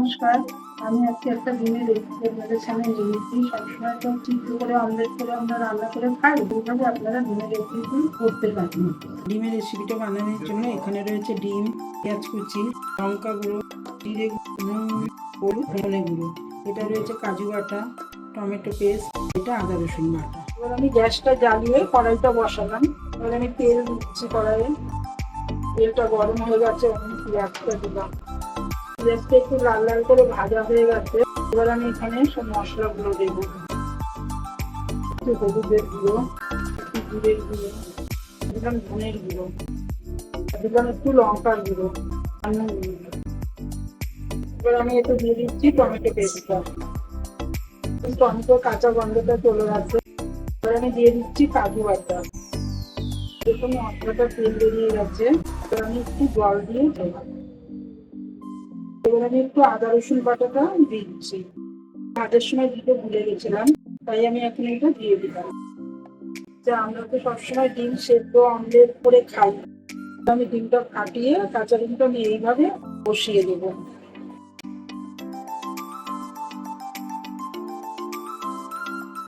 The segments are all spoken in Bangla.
নমস্কার। আমি আজকে একটা ডিমের রেসিপি আপনাদের সামনে নিয়ে এসেছি। সবসময় তো সিদ্ধ করে অমলেট করে আমরা রান্না করে খাই, এইভাবে আপনারা ডিমের রেসিপি করতে পারেন। ডিমের রেসিপিটা বানানোর জন্য এখানে রয়েছে ডিম, পেঁয়াজ কুচি, লঙ্কা গুঁড়ো, জিরে গুঁড়ো, নুন, হলুদ, ধনে গুঁড়ো। এটা রয়েছে কাজু বাটা, টমেটো পেস্ট, এটা আদা রসুন বাটা। এবার আমি গ্যাসটা জ্বালিয়ে কড়াইটা বসালাম। এবার আমি তেল দিচ্ছি কড়াইয়ে। তেলটা গরম হয়ে গেছে, আমি পেঁয়াজটা দিলাম। পেঁয়াজটা একটু লাল লাল করে ভাজা হয়ে গেছে। এবার আমি এখানে সব মশলাগুলো দেবো। একটু হলুদের গুঁড়ো, একটু জিরের গুঁড়ো, দিলাম ধনের গুঁড়ো, দিলাম একটু লঙ্কার গুঁড়ো, নুন। এবার আমি একটু দিয়ে দিচ্ছি টমেটো পেস্টটা। টমেটো কাঁচা গন্ধটা চলে গেছে। এবার আমি দিয়ে দিচ্ছি কাজু বাটা। দেখুন মশলাটা তেল বেরিয়ে গেছে। এবার আমি একটু জল দিয়ে দেবো। এবার আমি একটু আদা রসুন বাটাটা দিচ্ছি। ভাজার সময় দিতে ভুলে গেছিলাম, তাই আমি এখন এটা দিয়ে দিলাম। আমরা তো সবসময় ডিম সেদ্ধ অমলেট করে খাই। আমি ডিমটা ফাটিয়ে কাঁচা ডিমটা আমি এইভাবে বসিয়ে দেবো।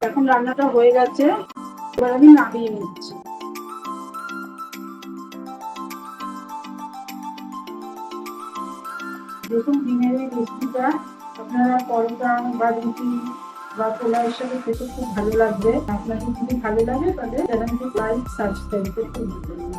এখন রান্নাটা হয়ে গেছে, এবার আমি নামিয়ে নিচ্ছি। দেখুন ডিমের এই রেসিপিটা আপনারা পরোটা বা রুটি বা পোলাওয়ের সাথে খেতে খুব ভালো লাগবে। আপনাদের যদি ভালো লাগে তাহলে চ্যানেলটি লাইক সাবস্ক্রাইব করতে ভুলবেন না।